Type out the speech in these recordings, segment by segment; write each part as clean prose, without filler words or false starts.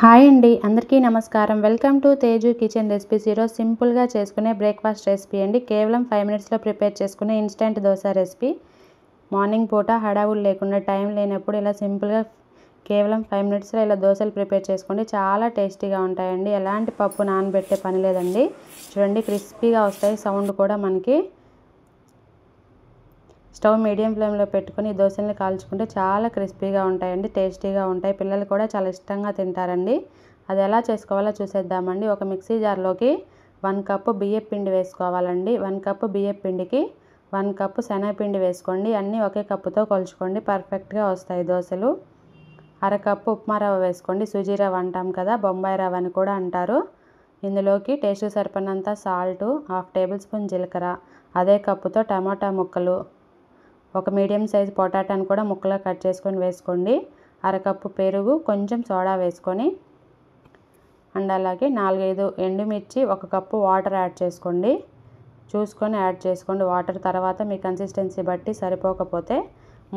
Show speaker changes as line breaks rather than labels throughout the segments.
Hi అండి, అందరికీ నమస్కారం. Welcome to Teju kitchen recipes. ఈరోజు సింపుల్గా చేసుకునే బ్రేక్ఫాస్ట్ రెసిపీ అండి. కేవలం 5 మినిట్స్లో ప్రిపేర్ చేసుకునే ఇన్స్టెంట్ దోశ రెసిపీ. మార్నింగ్ పూట హడావులు లేకుండా టైం లేనప్పుడు ఇలా సింపుల్గా కేవలం 5 మినిట్స్లో ఇలా దోశలు ప్రిపేర్ చేసుకోండి. చాలా టేస్టీగా ఉంటాయండి. ఎలాంటి పప్పు నానబెట్టే పని లేదండి. చూడండి, క్రిస్పీగా వస్తాయి. సౌండ్ కూడా మనకి స్టవ్ మీడియం ఫ్లేమ్లో పెట్టుకొని ఈ దోశల్ని కాల్చుకుంటే చాలా క్రిస్పీగా ఉంటాయండి, టేస్టీగా ఉంటాయి. పిల్లలు కూడా చాలా ఇష్టంగా తింటారండి. అది ఎలా చేసుకోవాలో చూసేద్దామండి. ఒక మిక్సీ జార్లోకి 1 కప్పు బియ్యం పిండి వేసుకోవాలండి. 1 కప్పు బియ్యం పిండికి 1 కప్పు శనగపిండి వేసుకోండి. అన్నీ ఒకే కప్పుతో కొలుచుకోండి, పర్ఫెక్ట్గా వస్తాయి దోశలు. అరకప్పు ఉప్మా రవ్వ వేసుకోండి. సుజీ రవ్వ అంటాం కదా, బొంబాయి రవ్వ అని కూడా అంటారు. ఇందులోకి టేస్ట్ సరిపడినంత సాల్టు, 1/2 టేబుల్ స్పూన్ జీలకర్ర, అదే కప్పుతో టమాటా ముక్కలు, ఒక మీడియం సైజ్ పొటాటోని కూడా ముక్కలా కట్ చేసుకొని వేసుకోండి. అరకప్పు పెరుగు, కొంచెం సోడా వేసుకొని అండ్ అలాగే 4-5 ఎండుమిర్చి, 1 కప్పు వాటర్ యాడ్ చేసుకోండి. చూసుకొని యాడ్ చేసుకోండి వాటర్. తర్వాత మీ కన్సిస్టెన్సీ బట్టి సరిపోకపోతే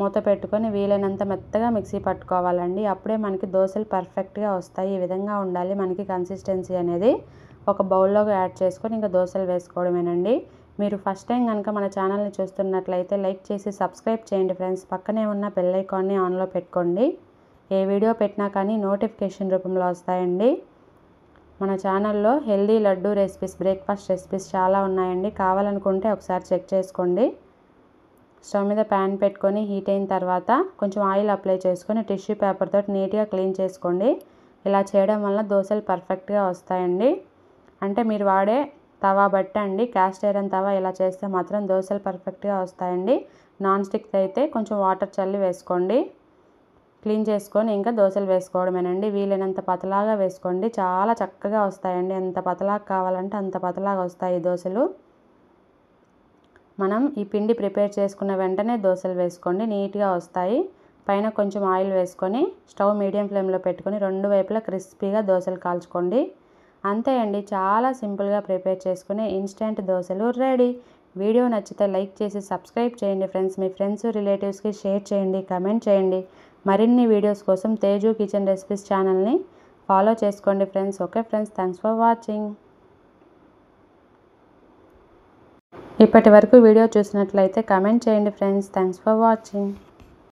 మూత పెట్టుకొని వీలైనంత మెత్తగా మిక్సీ పట్టుకోవాలండి. అప్పుడే మనకి దోశలు పర్ఫెక్ట్గా వస్తాయి. ఈ విధంగా ఉండాలి మనకి కన్సిస్టెన్సీ అనేది. ఒక బౌల్లోకి యాడ్ చేసుకొని ఇంకా దోశలు వేసుకోవడమేనండి. మీరు ఫస్ట్ టైం కనుక మన ఛానల్ని చూస్తున్నట్లయితే లైక్ చేసి సబ్స్క్రైబ్ చేయండి ఫ్రెండ్స్. పక్కనే ఉన్న బెల్ ఐకాన్ని ఆన్లో పెట్టుకోండి. ఏ వీడియో పెట్టినా కానీ నోటిఫికేషన్ రూపంలో వస్తాయండి. మన ఛానల్లో healthy laddu recipes, breakfast recipes చాలా ఉన్నాయండి. కావాలనుకుంటే ఒకసారి చెక్ చేసుకోండి. స్టవ్ మీద ప్యాన్ పెట్టుకొని హీట్ అయిన తర్వాత కొంచెం ఆయిల్ అప్లై చేసుకొని టిష్యూ పేపర్ తోటి నీట్గా క్లీన్ చేసుకోండి. ఇలా చేయడం వల్ల దోశలు పర్ఫెక్ట్గా వస్తాయండి. అంటే మీరు వాడే తవా బట్టి అండి. క్యాస్ట్ ఐరన్ తవా ఇలా చేస్తే మాత్రం దోశలు పర్ఫెక్ట్గా వస్తాయండి. నాన్ స్టిక్ అయితే కొంచెం వాటర్ చల్లి వేసుకోండి. క్లీన్ చేసుకొని ఇంకా దోశలు వేసుకోవడమేనండి. వీలైనంత పతలాగా వేసుకోండి, చాలా చక్కగా వస్తాయండి. ఎంత పతలాగా కావాలంటే అంత పతలాగా వస్తాయి దోశలు. మనం ఈ పిండి ప్రిపేర్ చేసుకున్న వెంటనే దోశలు వేసుకోండి, నీట్గా వస్తాయి. పైన కొంచెం ఆయిల్ వేసుకొని స్టవ్ మీడియం ఫ్లేమ్లో పెట్టుకొని 2 వైపులా క్రిస్పీగా దోశలు కాల్చుకోండి. అంతే అండి, చాలా సింపుల్గా ప్రిపేర్ చేసుకునే ఇన్స్టెంట్ దోశలు రెడీ. వీడియో నచ్చితే లైక్ చేసి సబ్స్క్రైబ్ చేయండి ఫ్రెండ్స్. మీ ఫ్రెండ్స్, రిలేటివ్స్కి షేర్ చేయండి, కమెంట్ చేయండి. మరిన్ని వీడియోస్ కోసం తేజు కిచెన్ రెసిపీస్ ఛానల్ని ఫాలో చేసుకోండి friends. Okay friends, thanks for watching. ఇప్పటి వరకు వీడియో చూసినట్లయితే కమెంట్ చేయండి ఫ్రెండ్స్. Thanks for watching.